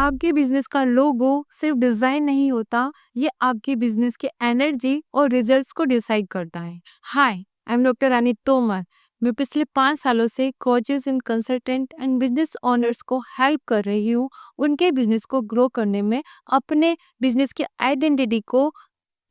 आपके बिजनेस का लोगो सिर्फ डिजाइन नहीं होता, ये आपके बिजनेस के एनर्जी और रिजल्ट्स को डिसाइड करता है। हाय, आई एम डॉक्टर रानी तोमर। मैं पिछले 5 सालों से coaches and consultant and business owners को हेल्प कर रही हूँ उनके बिजनेस को ग्रो करने में, अपने बिजनेस की आइडेंटिटी को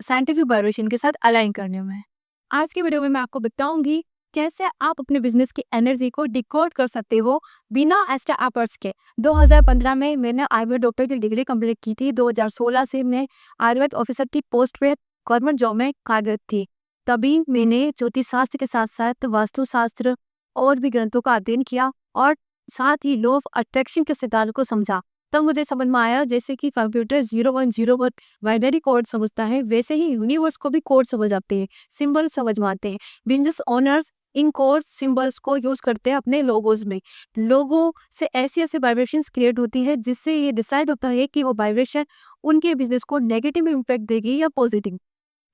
साइंटिफिक वाइब्रेशन के साथ अलाइन करने में। आज की वीडियो में मैं आपको बताऊंगी कैसे आप अपने बिजनेस की एनर्जी को डिकोड कर सकते हो बिना एक्स्ट्रा एफर्ट्स के। 2015 में मैंने आयुर्वेद डॉक्टर की डिग्री कंप्लीट की थी। 2016 से मैं आयुर्वेद ऑफिसर की पोस्ट पे गवर्नमेंट जॉब में कार्यरत थी। तभी मैंने ज्योतिष शास्त्र के साथ साथ वास्तुशास्त्र और भी ग्रंथों का अध्ययन किया और साथ ही लॉ ऑफ अट्रैक्शन के सिद्धांत को समझा। तब मुझे समझ में आया जैसे कि कंप्यूटर 0101 बाइनरी कोड समझता है, वैसे ही यूनिवर्स को भी कोड समझ आते हैं, सिंबल समझ में आते हैं। Business owners in code symbols को यूज करते हैं अपने लोगोज में। लोगो से ऐसी ऐसी वाइब्रेशंस क्रिएट होती है जिससे ये डिसाइड होता है कि वो वाइब्रेशन उनके बिजनेस को नेगेटिव इम्पैक्ट देगी या पॉजिटिव।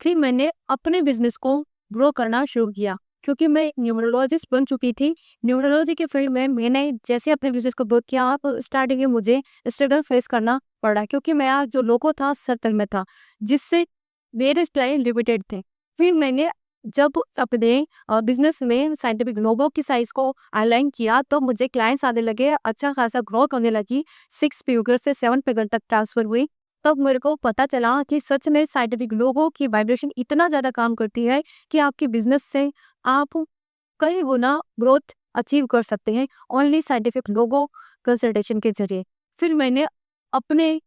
फिर मैंने अपने बिजनेस को ग्रो करना शुरू किया क्योंकि मैं न्यूमरोलॉजिस्ट बन चुकी थी। न्यूमरोलॉजी के फील्ड में मैंने जैसे अपने बिजनेस को ग्रो किया, आप स्टार्टिंग में मुझे स्ट्रगल फेस करना पड़ा क्योंकि मेरा जो लोगो था सर्कल में था, जिससे मेरे क्लाइंट लिमिटेड थे। फिर मैंने जब अपने बिजनेस में साइंटिफिक लोगो की साइज को अलाइन किया तो मुझे क्लाइंट्स आने लगे, अच्छा खासा ग्रोथ होने लगी। 6 फिगर से 7 फिगर तक ट्रांसफर हुई। तब मेरे को पता चला कि सच में साइंटिफिक लोगो की वाइब्रेशन इतना ज़्यादा काम करती है कि आपके बिजनेस से आप कई गुना ग्रोथ अचीव कर सकते हैं ओनली साइंटिफिक लोगो कंसल्टेशन के जरिए। फिर मैंने अपने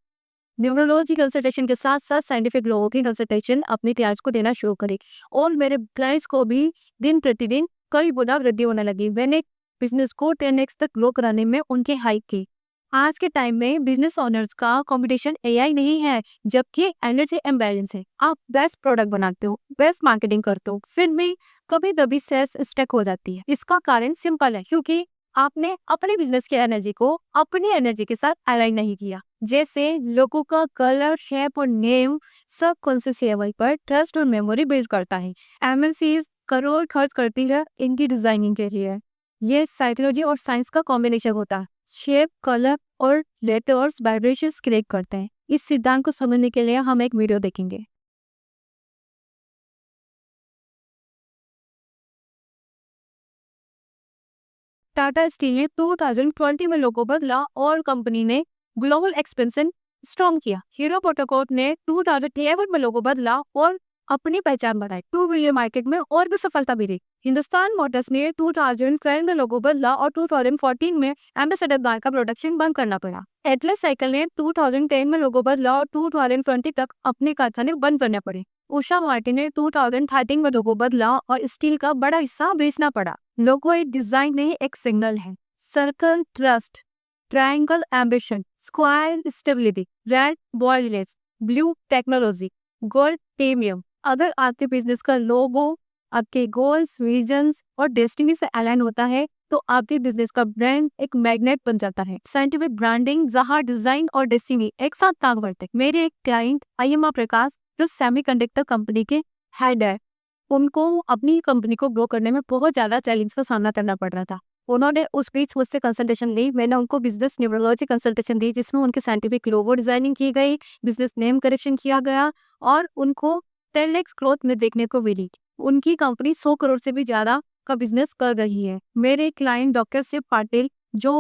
न्यूमरोलॉजी कंसल्टेशन के साथ साथ साइंटिफिक लोगों की कंसल्टेशन अपने क्लाइंट्स को देना शुरू करी और मेरे क्लाइंट्स को भी दिन प्रतिदिन कई गुना वृद्धि होने लगी। मैंने बिजनेस को 10x तक ग्रो कराने में उनकी हेल्प की। आज के टाइम में बिजनेस ओनर्स का कंपटीशन एआई नहीं है, जबकि एनर्जी इम्बैलेंस है। आप बेस्ट प्रोडक्ट बनाते हो, बेस्ट मार्केटिंग करते हो, फिर भी कभी कभी सेल्स स्टक हो जाती है। इसका कारण सिंपल है, क्योंकि आपने अपने बिजनेस की एनर्जी को अपनी एनर्जी के साथ अलाइन नहीं किया। जैसे लोगों का कलर, शेप और नेम सब कॉन्शियस लेवल पर ट्रस्ट और मेमोरी बिल्ड करता है। एमएनसीज करोड़ खर्च करती है इनकी डिजाइनिंग के लिए। ये साइकोलॉजी और साइंस का कॉम्बिनेशन होता है। शेप, कलर और लेटर्स वाइब्रेशंस क्रिएट करते हैं। इस सिद्धांत को समझने के लिए हम एक वीडियो देखेंगे। टाटा स्टील ने 2020 में लोगो बदला और कंपनी ने ग्लोबल एक्सपेंशन स्ट्रॉन्ग किया। हीरो मोटोकॉर्प ने 2011 में लोगो बदला और अपनी पहचान बनाई। 2 बिलियन मार्केट में और भी सफलता मिली। हिंदुस्तान मोटर्स ने 2012 में लोगो बदला और 2014 में एम्बेसडर ब्रांड का प्रोडक्शन बंद करना पड़ा। एटलस साइकिल ने 2010 में लोगो बदला और 2020 तक अपने कारखाने बंद करने पड़े। उषा मार्टिन ने 2013 में लोगो बदला और स्टील का बड़ा हिस्सा बेचना पड़ा। लोगो एक डिजाइन नहीं, एक सिग्नल है। Circle trust, triangle ambition, square stability, red boldness, blue technology, gold premium. अगर आपके बिजनेस का लोगो आपके गोल्स, विजन्स और डेस्टिनी से अलाइन होता है तो आपके बिजनेस का ब्रांड एक मैग्नेट बन जाता है। साइंटिफिक ब्रांडिंग जहां डिजाइन और डेस्टिनी एक साथ काम करते हैं। मेरे एक क्लाइंट अयमा प्रकाश, जो सेमीकंडक्टर कंपनी के हेड है, उनको अपनी कंपनी को ग्रो करने में बहुत ज़्यादा चैलेंज का सामना करना पड़ रहा था। उन्होंने उस बीच मुझसे कंसल्टेशन ली। मैंने उनको बिजनेस न्यूमरोलॉजी कंसल्टेशन दी, जिसमें उनके साइंटिफिक लोगो डिजाइनिंग की गई, बिजनेस नेम करेक्शन किया गया और उनको 10x ग्रोथ में देखने को मिली। उनकी कंपनी 100 करोड़ से भी ज़्यादा का बिजनेस कर रही है। मेरे क्लाइंट डॉक्टर शिव पाटिल, जो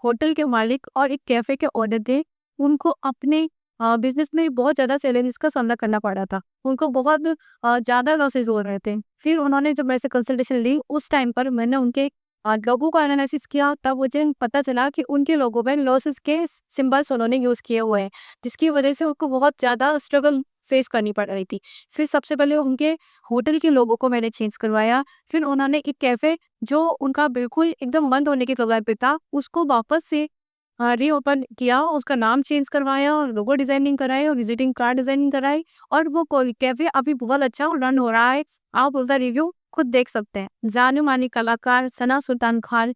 होटल के मालिक और एक कैफे के ओनर थे, उनको अपने बिजनेस में बहुत ज़्यादा चैलेंजेस का सामना करना पड़ा था। उनको बहुत ज़्यादा लॉसेज हो रहे थे। फिर उन्होंने जब मेरे से कंसल्टेशन ली, उस टाइम पर मैंने उनके लोगों का एनालिसिस किया। तब मुझे पता चला कि उनके लोगों में लॉसेस के सिंबल्स उन्होंने यूज़ किए हुए हैं, जिसकी वजह से उनको बहुत ज़्यादा स्ट्रगल फेस करनी पड़ रही थी। फिर सबसे पहले उनके होटल के लोगों को मैंने चेंज करवाया। फिर उन्होंने एक कैफ़े जो उनका बिल्कुल एकदम बंद होने के कगार पे था, उसको वापस से रीओपन किया, उसका नाम चेंज करवाया और लोगो डिजाइनिंग कराई और विजिटिंग कार्ड डिजाइनिंग कराई और वो कैफे अभी बहुत अच्छा रन हो रहा है। आप उसका रिव्यू खुद देख सकते हैं। जानी मानी कलाकार सना सुल्तान खान,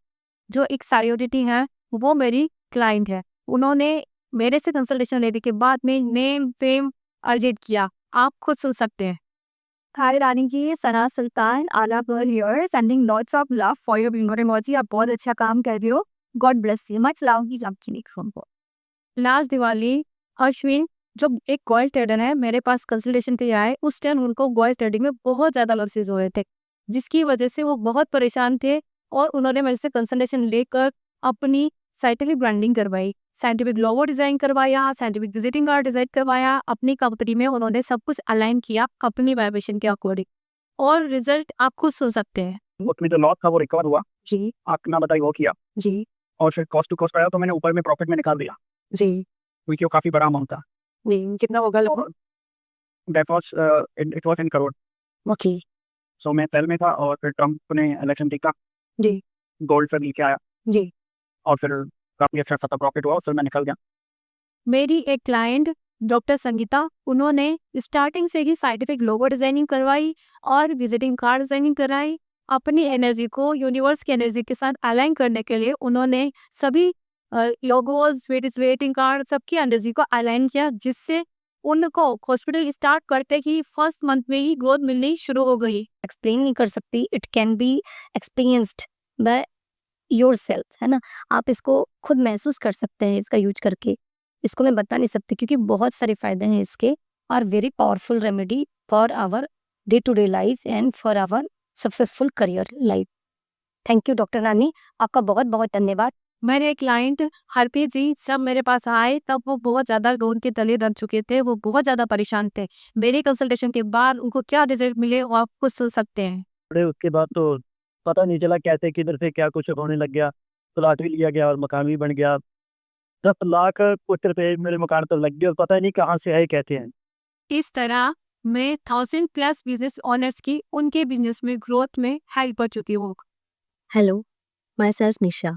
जो एक सेलिब्रिटी है, वो मेरी क्लाइंट है। उन्होंने मेरे से कंसल्टेशन लेने के बाद में नेम फेम अर्जित किया। आप खुद सुन सकते हैं। हाय रानी जी, सना सुल्तान आला girl here, sending lots of love for your numerology. आप बहुत अच्छा काम कर रही हो। God bless you. Much love की आपकी next phone. Last Diwali Ashwin जो एक गोल्ड ट्रेडर है मेरे पास कंसल्टेशन के लिए आए। उस टाइम उनको गोल्ड ट्रेडिंग में बहुत ज़्यादा लॉसेस हुए थे, जिसकी वजह से वो बहुत परेशान थे और उन्होंने मेरे से कंसल्टेशन लेकर अपनी साइंटिफिक ब्रांडिंग करवाई, साइंटिफिक लोगो डिज़ाइन करवाया, साइंटिफिक विजिटिंग कार्ड डिज़ाइन करवाया। अपनी कंपनी में उन्होंने सब कुछ अलाइन किया अपनी वाइब्रेशन के अकॉर्डिंग और रिजल्ट आप खुद सुन सकते हैं। उसमें जो लॉस था वो रिकवर हुआ, जी आपने ना बताई वो किया, जी और फिर कॉस्ट टू कॉस्ट आया तो मैंने ऊपर में प्रॉफिट में निकाल दिया, जी क्योंकि वो काफ़ी बड़ा अमाउंट था। जी कितना होगा लगभग? That was it was in crore. Okay so मैं सेल में था और फिर ट्रम्प ने इलेक्शन जीता, जी गोल्ड फिर लेके आया जी और फिर काफ़ी अच्छा सा प्रॉफिट हुआ और फिर मैं निकल गया। मेरी एक क्लाइंट डॉक्टर संगीता, उन्होंने स्टार्टिंग से ही साइंटिफिक लोगो डिजाइनिंग करवाई और विजिटिंग कार्ड डिजाइनिंग कराई। अपनी एनर्जी को यूनिवर्स की एनर्जी के साथ अलाइन करने के लिए उन्होंने सभी लोगोज, विजिटिंग कार्ड, सबकी एनर्जी को अलाइन किया, जिससे उनको हॉस्पिटल स्टार्ट करते ही फर्स्ट मंथ में ही ग्रोथ मिलनी शुरू हो गई। एक्सप्लेन नहीं कर सकती, it can be experienced by yourself, है ना। आप इसको खुद महसूस कर सकते हैं इसका यूज करके। इसको मैं बता नहीं सकती क्योंकि बहुत सारे फायदे हैं इसके, और very powerful remedy for our day to day life and for our successful career life. Thank you doctor Rani, आपका बहुत बहुत धन्यवाद। मेरे क्लाइंट हरप्रीत जी जब मेरे पास आए तब वो बहुत ज़्यादा लोन के तले दब चुके थे, वो बहुत ज़्यादा परेशान थे। मेरी कंसल्टेशन के बाद उनको क्या रिजल्ट मिले वो आप खुद सुन सकते हैं। पड़े उसके बाद तो पता नहीं चला कैसे किधर से क्या कुछ होने लग गया। प्लाट भी लिया गया और मकान भी बन गया। 10 लाख कुछ रुपए मेरे मकान पर लग गए और पता नहीं कहाँ से आए कहते हैं। इस तरह मैं 1000+ बिजनेस ओनर्स की उनके बिजनेस में ग्रोथ में हेल्प कर चुकी हूँ। हेलो, माई सेल्फ निशा।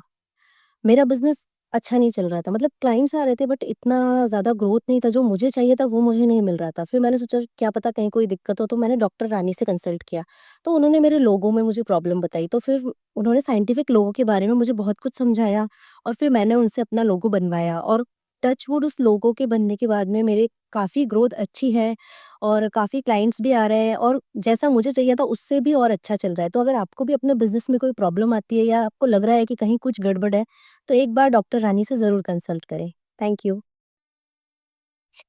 मेरा बिजनेस अच्छा नहीं चल रहा था, मतलब क्लाइंट्स आ रहे थे बट इतना ज़्यादा ग्रोथ नहीं था, जो मुझे चाहिए था वो मुझे नहीं मिल रहा था। फिर मैंने सोचा क्या पता कहीं कोई दिक्कत हो, तो मैंने डॉक्टर रानी से कंसल्ट किया। तो उन्होंने मेरे लोगों में मुझे प्रॉब्लम बताई, तो फिर उन्होंने साइंटिफिक लोगों के बारे में मुझे बहुत कुछ समझाया और फिर मैंने उनसे अपना लोगो बनवाया, और टच वुड उस लोगो के बनने के बाद में मेरे काफ़ी ग्रोथ अच्छी है और काफ़ी क्लाइंट्स भी आ रहे हैं और जैसा मुझे चाहिए था उससे भी और अच्छा चल रहा है। तो अगर आपको भी अपने बिज़नेस में कोई प्रॉब्लम आती है या आपको लग रहा है कि कहीं कुछ गड़बड़ है, तो एक बार डॉक्टर रानी से ज़रूर कंसल्ट करें। Thank you.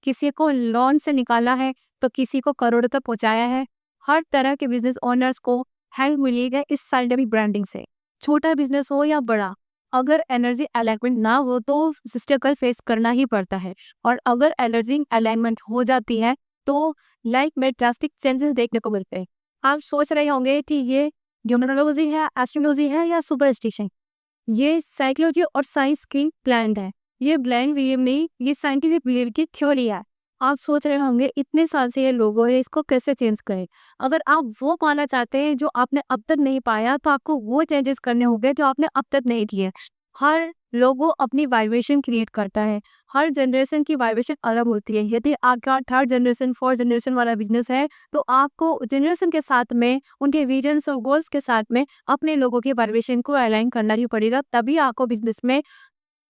किसी को लोन से निकाला है तो किसी को करोड़ों तक पहुंचाया है। हर तरह के बिजनेस ओनर्स को हेल्प मिलेगा इस साइंटिफिक ब्रांडिंग से, छोटा बिजनेस हो या बड़ा। अगर एनर्जी अलाइनमेंट ना हो तो स्ट्रगल फेस करना ही पड़ता है, और अगर एनर्जी अलाइनमेंट हो जाती है तो लाइफ में ड्रास्टिक चेंजेस देखने को मिलते हैं। आप सोच रहे होंगे कि ये न्यूमरोलॉजी है, एस्ट्रोलॉजी है या सुपरस्टिशन। ये साइकोलॉजी और साइंस की ब्लेंड है। ये ब्लेंड बिलीव नहीं, ये साइंटिफिक बिलीव की थ्योरी है। आप सोच रहे होंगे इतने साल से ये लोगो है, इसको कैसे चेंज करें। अगर आप वो पाना चाहते हैं जो आपने अब तक नहीं पाया, तो आपको वो चेंजेस करने होंगे जो आपने अब तक नहीं किए। हर लोगो अपनी वाइब्रेशन क्रिएट करता है। हर जनरेशन की वाइब्रेशन अलग होती है। यदि आपका 3rd जनरेशन 4th जनरेशन वाला बिजनेस है, तो आपको जनरेशन के साथ में, उनके विजन्स और गोल्स के साथ में अपने लोगों के वाइब्रेशन को अलाइन करना ही पड़ेगा, तभी आपको बिजनेस में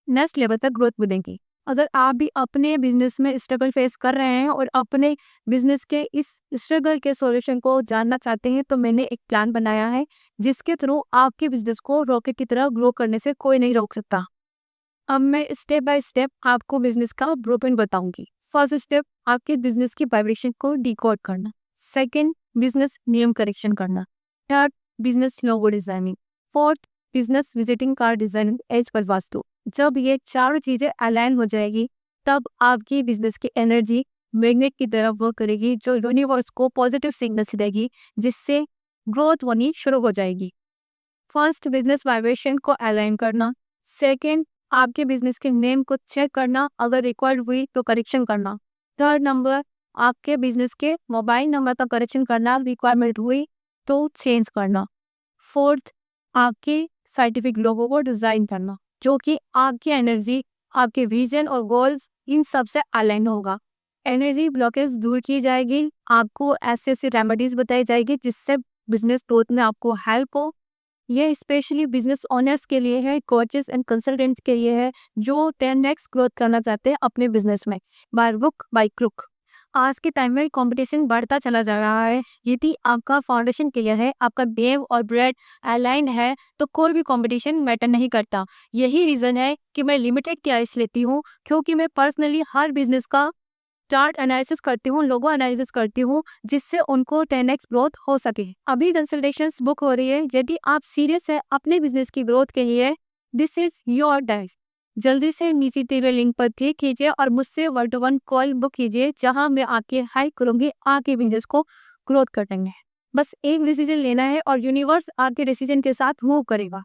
नेक्स्ट लेवल तक ग्रोथ मिलेगी। अगर आप भी अपने बिजनेस में स्ट्रगल फेस कर रहे हैं और अपने बिजनेस के इस स्ट्रगल के सॉल्यूशन को जानना चाहते हैं, तो मैंने एक प्लान बनाया है जिसके थ्रू आपके बिजनेस को रॉकेट की तरह ग्रो करने से कोई नहीं रोक सकता। अब मैं स्टेप बाय स्टेप आपको बिजनेस का ब्लूप्रिंट बताऊंगी। फर्स्ट स्टेप, आपके बिजनेस की वाइब्रेशन को डिकोड करना। सेकंड, बिजनेस नेम करेक्शन करना। Third, business logo designing. Fourth, business visiting card designing as per vastu. जब ये चारों चीजें अलाइन हो जाएगी, तब आपकी बिजनेस की एनर्जी मैग्नेट की तरह वर्क करेगी, जो यूनिवर्स को पॉजिटिव सिग्नल्स देगी, जिससे ग्रोथ होनी शुरू हो जाएगी। फर्स्ट, बिजनेस वाइब्रेशन को अलाइन करना। सेकंड, आपके बिजनेस के नेम को चेक करना, अगर रिक्वायर्ड हुई तो करेक्शन करना। थर्ड नंबर, आपके बिजनेस के मोबाइल नंबर का करेक्शन करना, रिक्वायरमेंट हुई तो चेंज करना। फोर्थ, आपके साइंटिफिक लोगो को डिजाइन करना, जो कि आपकी एनर्जी, आपके विजन और गोल्स इन सब से अलाइन होगा। एनर्जी ब्लॉकेज दूर की जाएगी, आपको ऐसे ऐसे रेमेडीज बताई जाएगी जिससे बिजनेस ग्रोथ में आपको हेल्प हो। ये स्पेशली बिजनेस ओनर्स के लिए है, कोचेस एंड कंसल्टेंट्स के लिए है, जो 10x ग्रोथ करना चाहते हैं अपने बिजनेस में, बाय बुक बाय क्रुक। आज के टाइम में कंपटीशन बढ़ता चला जा रहा है। यदि आपका फाउंडेशन क्लियर है, आपका बेव और ब्रेड अलाइन्ड है, तो कोई भी कंपटीशन मैटर नहीं करता। यही रीज़न है कि मैं लिमिटेड क्लाइंट्स लेती हूँ, क्योंकि मैं पर्सनली हर बिज़नेस का चार्ट एनालिसिस करती हूँ, लोगो एनालिसिस करती हूँ, जिससे उनको 10x ग्रोथ हो सके। अभी कंसल्टेशंस बुक हो रही है। यदि आप सीरियस है अपने बिज़नेस की ग्रोथ के लिए, दिस इज़ योर टाइम। जल्दी से नीचे दिए हुए लिंक पर क्लिक कीजिए और मुझसे 1 to 1 कॉल बुक कीजिए, जहां मैं आपके हेल्प करूंगी आपके बिजनेस को ग्रोथ करने में। बस एक डिसीजन लेना है और यूनिवर्स आपके डिसीजन के साथ मूव करेगा।